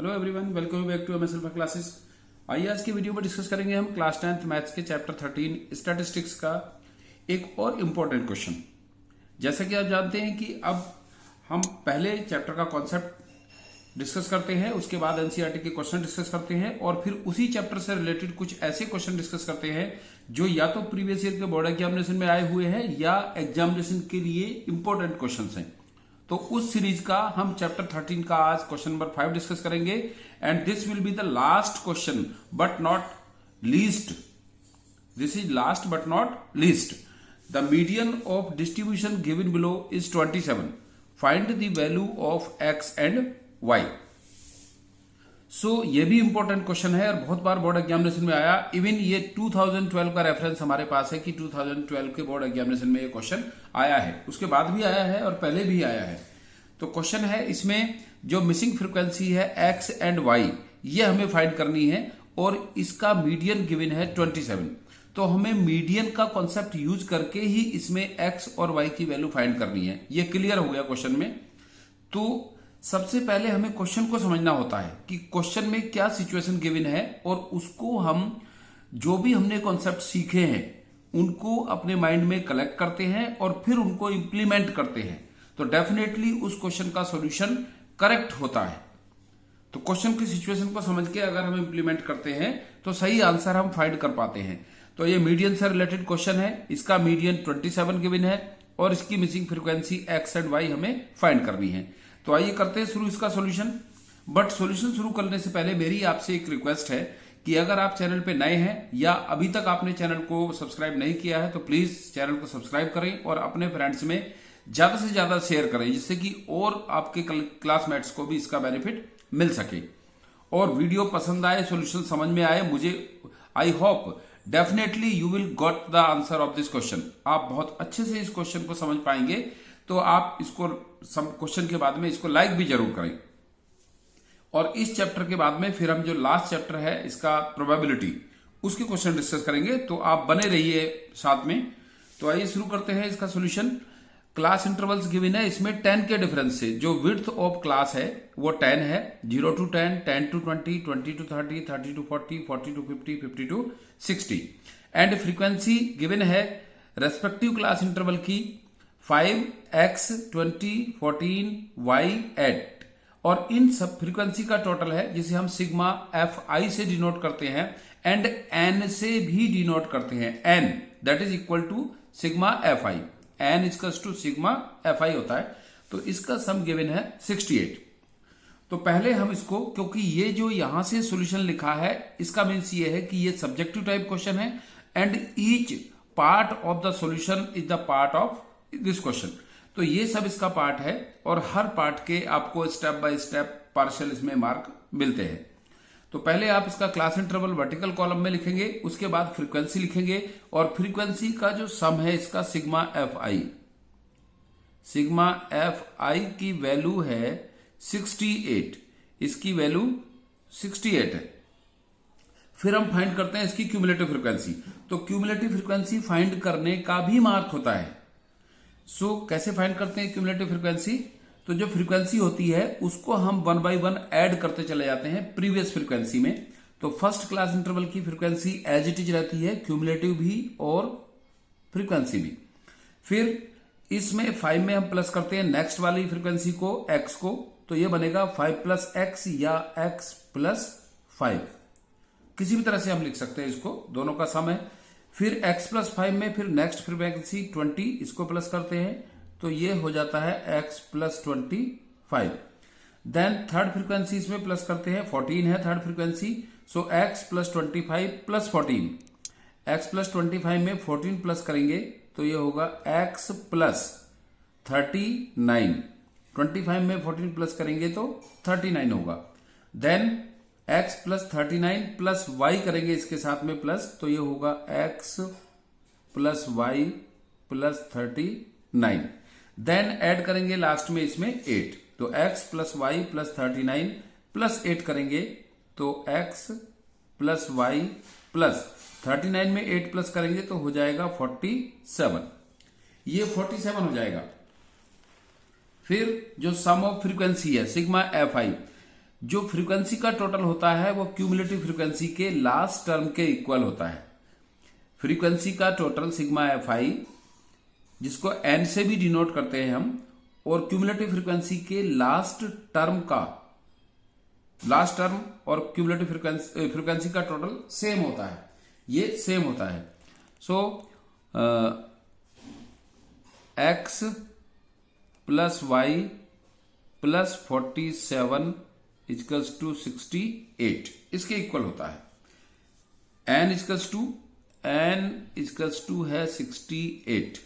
Hello everyone, welcome back to MSL classes. आइए आज की वीडियो में डिस्कस करेंगे हम क्लास 10th मैथ्स के चैप्टर 13 स्टैटिस्टिक्स का एक और इम्पोर्टेंट क्वेश्चन। जैसा कि आप जानते हैं कि अब हम पहले चैप्टर का कॉन्सेप्ट डिस्कस करते हैं, उसके बाद एनसीईआरटी के क्वेश्चन डिस्कस करते हैं और फिर उसी चैप्टर से रिलेटेड कुछ ऐसे क्वेश्चन डिस्कस करते हैं जो या तो प्रीवियस ईयर के बोर्ड एग्जामिनेशन में आए हुए हैं या एग्जामिनेशन के लिए इंपॉर्टेंट क्वेश्चन हैं। तो उस सीरीज का हम चैप्टर 13 का आज क्वेश्चन नंबर 5 डिस्कस करेंगे and this will be the last question but not least. This is last but not least. The median of distribution given below is 27। Find the value of X and Y. So ये भी important question है और बहुत बार board examination में आया। Even ये 2012 का reference हमारे पास है कि 2012 के बोर्ड एग्जामिनेशन में ये क्वेश्चन आया है, उसके बाद भी आया है और पहले भी आया है। तो क्वेश्चन है इसमें जो मिसिंग फ्रीक्वेंसी है एक्स एंड वाई, ये हमें फाइंड करनी है और इसका मीडियन गिवन है 27। तो हमें मीडियन का कॉन्सेप्ट यूज करके ही इसमें एक्स और वाई की वैल्यू फाइंड करनी है। ये क्लियर हो गया क्वेश्चन में। तो सबसे पहले हमें क्वेश्चन को समझना होता है कि क्वेश्चन में क्या सिचुएशन गिवन है और उसको हम जो भी हमने कॉन्सेप्ट सीखे हैं उनको अपने माइंड में कलेक्ट करते हैं और फिर उनको इंप्लीमेंट करते हैं, तो डेफिनेटली उस क्वेश्चन का सॉल्यूशन करेक्ट होता है। तो क्वेश्चन की सिचुएशन को समझ के अगर हम इंप्लीमेंट करते हैं तो सही आंसर हम फाइंड कर पाते हैं। तो ये मीडियन से रिलेटेड क्वेश्चन है, इसका मीडियन 27 गिवन है और इसकी missing frequency x and y हमें फाइंड करनी है। तो आइए करते हैं शुरू इसका सॉल्यूशन। बट सॉल्यूशन शुरू करने से पहले मेरी आपसे एक रिक्वेस्ट है कि अगर आप चैनल पे नए हैं या अभी तक आपने चैनल को सब्सक्राइब नहीं किया है तो प्लीज चैनल को सब्सक्राइब करें और अपने फ्रेंड्स में ज्यादा से ज्यादा शेयर करें, जिससे कि और आपके क्लासमेट्स को भी इसका बेनिफिट मिल सके। और वीडियो पसंद आए, सॉल्यूशन समझ में आए, मुझे I hope definitely you will got the answer of this question. आप बहुत अच्छे से इस क्वेश्चन को समझ पाएंगे। तो आप इसको क्वेश्चन के बाद में इसको लाइक भी जरूर करें। और इस चैप्टर के बाद में फिर हम जो लास्ट चैप्टर है इसका प्रोबेबिलिटी, उसके क्वेश्चन डिस्कस करेंगे। तो आप बने रहिए साथ में। तो आइए शुरू करते हैं इसका सॉल्यूशन। क्लास इंटरवल्स गिवन है, इसमें 10 के डिफरेंस से जो विड्थ ऑफ क्लास है वो 10 है। 0 to 10, 10 to 20, 20 to 30, 30 to 40, 40 to 50, 50 to 60। And frequency given है रेस्पेक्टिव क्लास इंटरवल की 5, x, 20, 14, y, 8। और इन सब फ्रीक्वेंसी का टोटल है जिसे हम सिग्मा एफ आई से डिनोट करते हैं एंड n से भी डिनोट करते हैं। n that is equal to sigma f i. n equals to sigma f i होता है। तो इसका सम गिवन है 68। तो पहले हम इसको, क्योंकि ये जो यहां से सॉल्यूशन लिखा है इसका मीन्स ये है कि ये सब्जेक्टिव टाइप क्वेश्चन है and each part of the solution is the part of this question. तो ये सब इसका पार्ट है और हर पार्ट के आपको स्टेप बाय स्टेप पार्शियल इसमें मार्क मिलते हैं। तो पहले आप इसका क्लास इंटरवल वर्टिकल कॉलम में लिखेंगे, उसके बाद फ्रीक्वेंसी लिखेंगे और फ्रीक्वेंसी का जो सम है इसका सिग्मा एफ आई। सिग्मा एफ आई की वैल्यू है 68, इसकी वैल्यू 68 है। फिर हम फाइंड करते हैं इसकी क्यूमुलेटिव फ्रीक्वेंसी। तो क्यूमुलेटिव फ्रीक्वेंसी फाइंड करने का भी मार्क होता है। सो कैसे फाइंड करते हैं क्यूमुलेटिव फ्रीक्वेंसी? तो जो फ्रीक्वेंसी होती है उसको हम 1 by 1 ऐड करते चले जाते हैं प्रीवियस फ्रीक्वेंसी में। तो फर्स्ट क्लास इंटरवल की फ्रीक्वेंसी एज इट इज रहती है, क्यूमुलेटिव भी और फ्रीक्वेंसी भी। फिर इसमें 5 में हम प्लस करते हैं नेक्स्ट वाली फ्रीक्वेंसी को, x को। तो ये बनेगा 5 + x या x + 5, किसी भी तरह से हम लिख सकते हैं इसको, दोनों का सम है। फिर x + 5 में फिर नेक्स्ट फ्रीक्वेंसी 20, इसको प्लस करते हैं तो ये हो जाता है x + 25। देन थर्ड फ्रीक्वेंसी इसमें प्लस करते हैं, 14 है थर्ड फ्रीक्वेंसी। सो x + 25 + 14। x + 25 में 14 प्लस करेंगे तो ये होगा x + 39। 25 में 14 प्लस करेंगे तो 39 होगा। देन x + 39 + y करेंगे इसके साथ में प्लस, तो ये होगा x + y + 39। देन ऐड करेंगे लास्ट में इसमें 8। तो x + y + 39 + 8 करेंगे तो x + y + 39 में 8 प्लस करेंगे तो हो जाएगा 47। ये 47 हो जाएगा। फिर जो सम ऑफ फ्रीक्वेंसी है सिग्मा एफ आई, जो फ्रीक्वेंसी का टोटल होता है वो क्यूमुलेटिव फ्रीक्वेंसी के लास्ट टर्म के इक्वल होता है। फ्रीक्वेंसी का टोटल सिग्मा एफ आई, जिसको एन से भी डिनोट करते हैं हम, और क्यूमुलेटिव फ्रीक्वेंसी के लास्ट टर्म और क्यूमुलेटिव फ्रीक्वेंसी का टोटल सेम होता है, ये सेम होता है। So X plus Y plus 47 equals to 68 इसके इक्वल होता है। n इक्वल्स टू है 68।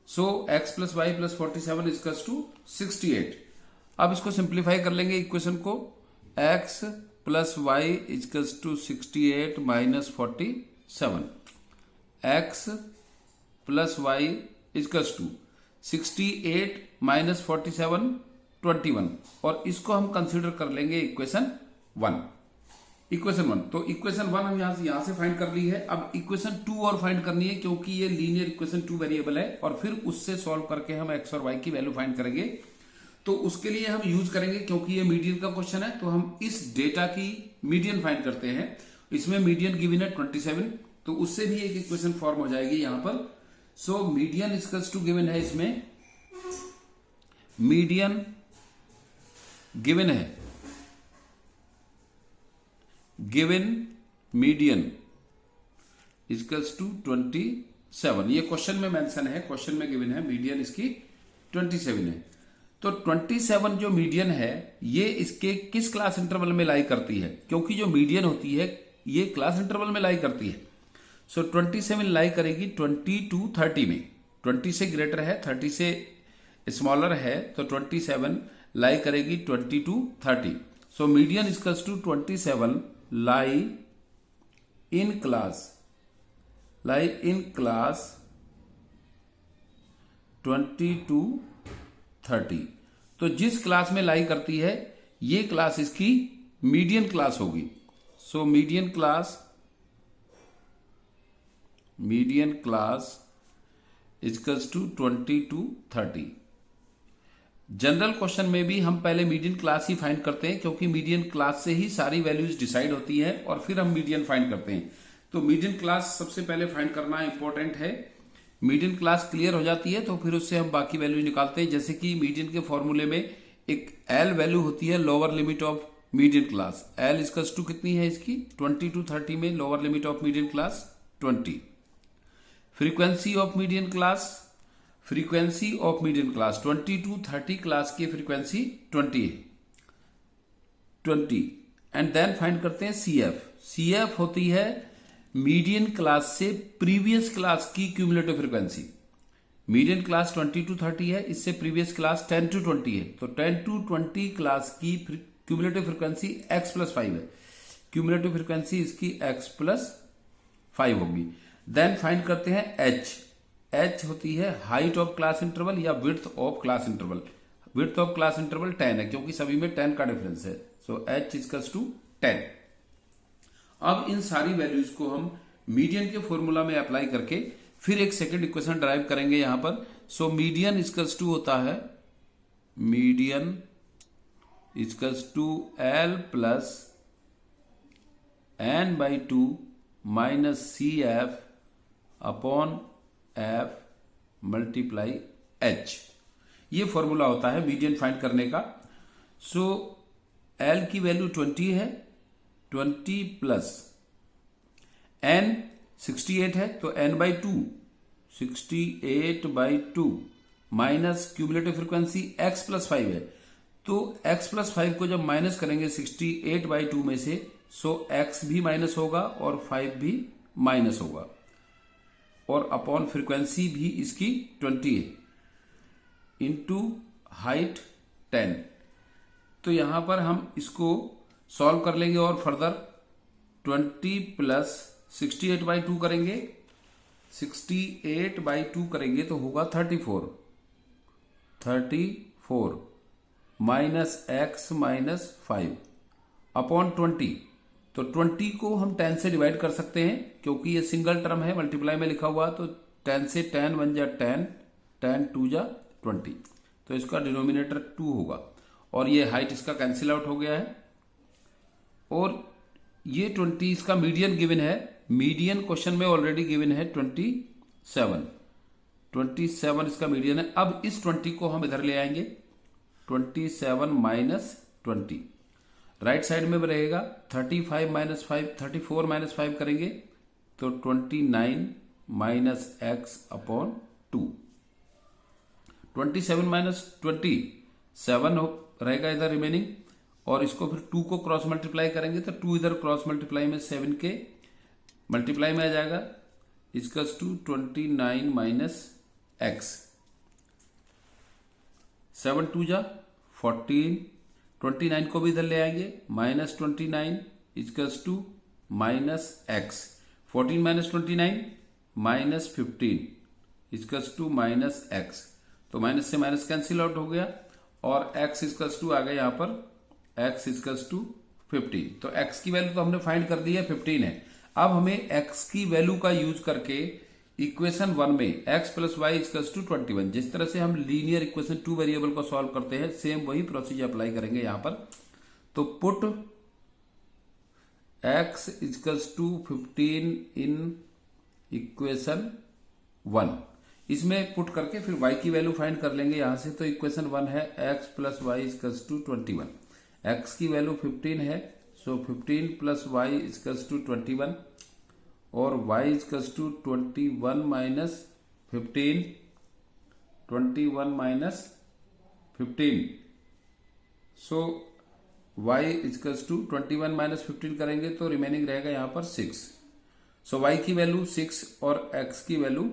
So x plus Y plus 47 equals to 68। अब इसको सिंप्लीफाई कर लेंगे इक्वेशन को। x plus y equals to 68 minus 47। x plus y equals to 68 minus 47 21, और इसको हम कंसीडर कर लेंगे इक्वेशन 1। तो इक्वेशन 1 हम यहां से फाइंड कर ली है। अब इक्वेशन 2 और फाइंड करनी है, क्योंकि ये लीनियर इक्वेशन 2 वेरिएबल है, और फिर उससे सॉल्व करके हम x और y की वैल्यू फाइंड करेंगे। तो उसके लिए हम यूज करेंगे, क्योंकि ये मीडियन का क्वेश्चन है, तो हम इस डेटा की मीडियन फाइंड करते हैं। इसमें मीडियन गिवन है 27, तो उससे भी एक इक्वेशन फॉर्म हो जाएगी यहां पर। So median equals to given है, इसमें मीडियन गिवन है, गिवन मीडियन इक्वल्स टू 27। ये क्वेश्चन में मेंशन है, क्वेश्चन में गिवन है, मीडियन इसकी 27 है। तो 27 जो मीडियन है ये इसके किस क्लास इंटरवल में लाई करती है, क्योंकि जो मीडियन होती है ये क्लास इंटरवल में लाई करती है। सो 27 लाई करेगी 20 to 30 में। 20 से ग्रेटर है, 30 से स्मॉलर है, तो 27 लाई करेगी 20 to 30। So median equals to 27 lie in class 20 to 30। तो जिस क्लास में लाई करती है ये क्लास इसकी मीडियन क्लास होगी। So median class equals to 20 to 30। General question में भी हम पहले मीडियन क्लास ही फाइंड करते हैं, क्योंकि मीडियन क्लास से ही सारी वैल्यूज डिसाइड होती है, और फिर हम मीडियन फाइंड करते हैं। तो मीडियन क्लास सबसे पहले फाइंड करना इंपॉर्टेंट है। मीडियन क्लास क्लियर हो जाती है तो फिर उससे हम बाकी वैल्यू निकालते हैं। जैसे कि मीडियन के फॉर्मूले में एक एल वैल्यू होती है, lower limit of median class. L equals to कितनी है इसकी, 20 to 30 में lower limit of median class 20। Frequency of median class 20 to 30 class की फ्रीक्वेंसी 20 एंड देन फाइंड करते हैं सीएफ होती है मीडियन क्लास से प्रीवियस क्लास की cumulative frequency. Median class 20 to 30 है, इससे प्रीवियस क्लास 10 to 20 है, तो 10 to 20 क्लास की क्यूमुलेटिव फ्रीक्वेंसी x प्लस 5 है। क्यूमुलेटिव फ्रीक्वेंसी इसकी x प्लस 5 होगी। देन फाइंड करते हैं h होती है हाइट ऑफ क्लास इंटरवल या width of class interval. Width of class interval 10 है, क्योंकि सभी में 10 का डिफरेंस है। सो h इक्वल्स टू 10। अब इन सारी वैल्यूज को हम मीडियन के फॉर्मूला में अप्लाई करके फिर एक सेकंड इक्वेशन ड्राइव करेंगे यहां पर। सो मीडियन इक्वल्स टू होता है, median equals to L plus n/2 minus CF upon F multiply H। ये फॉर्मूला होता है मीडियन फाइंड करने का। सो L की वैल्यू 20 है, 20 प्लस n 68 है, तो n/2 68/2 minus cumulative frequency x plus 5 है, तो x प्लस 5 को जब माइनस करेंगे 68/2 में से, सो x भी माइनस होगा और 5 भी माइनस होगा, और अपॉन फ्रीक्वेंसी भी इसकी 20 है, इंटू हाइट 10। तो यहां पर हम इसको सॉल्व कर लेंगे और फर्दर 20 प्लस 68/2 करेंगे, 68/2 करेंगे तो होगा 34 माइनस x माइनस 5 अपॉन 20। तो 20 को हम 10 से डिवाइड कर सकते हैं, क्योंकि ये सिंगल टर्म है, मल्टीप्लाई में लिखा हुआ, तो 10 से 10 1 जा 10, 10 2 जा 20, तो इसका डिनोमिनेटर 2 होगा। और ये हाइट इसका कैंसिल आउट हो गया है। और ये 20 इसका मीडियन गिवन है, मीडियन क्वेश्चन में ऑलरेडी गिवन है 27 इसका मीडियन है। अब इस 20 को हम इधर ले आएंगे, 27 माइनस 20 राइट साइड में रहेगा 35 माइनस 5, 34 माइनस 5 करेंगे तो 29 माइनस एक्स अपॉन 2। 27 माइनस 20 7 रहेगा इधर रिमेनिंग, और इसको फिर 2 को क्रॉस मल्टीप्लाई करेंगे तो 2 इधर क्रॉस मल्टीप्लाई में 7 के मल्टीप्लाई में आ जाएगा, इक्वल्स टू 29 माइनस एक्स। 7 2 जा 14, 29 को भी इधर ले आएंगे, minus 29 equals to minus x. 14 minus 29 minus 15 equals to minus x. तो माइनस से माइनस कैंसिल आउट हो गया और x इक्वल्स टू आ गया यहां पर x इक्वल्स टू 15। तो x की वैल्यू तो हमने फाइंड कर दी है, 15 है। अब हमें x की वैल्यू का यूज करके इक्वेशन 1 में x plus y equals to 21, जिस तरह से हम लीनियर इक्वेशन 2 वेरिएबल को सॉल्व करते हैं, सेम वही प्रोसीजर अप्लाई करेंगे यहां पर। तो put x equals to 15 in equation 1, इसमें पुट करके फिर y की वैल्यू फाइंड कर लेंगे यहां से। तो इक्वेशन 1 है x plus y equals to 21, x की वैल्यू 15 है, so 15 plus y equals to 21, और y equals to 21 minus 15, 21 minus 15, so y equals to 21 minus 15 करेंगे तो रिमेनिंग रहेगा यहां पर 6। सो y की वैल्यू 6 और x की वैल्यू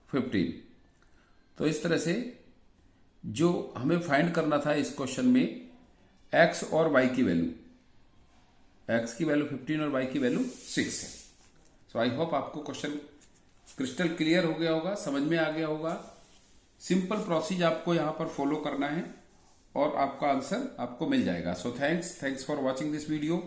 15। तो इस तरह से जो हमें फाइंड करना था इस क्वेश्चन में x और y की वैल्यू, x की वैल्यू 15 और y की वैल्यू 6 है। सो आई होप आपको क्वेश्चन क्रिस्टल क्लियर हो गया होगा, समझ में आ गया होगा। सिंपल प्रोसीज आपको यहां पर फॉलो करना है और आपका आंसर आपको मिल जाएगा। So thanks for watching this video.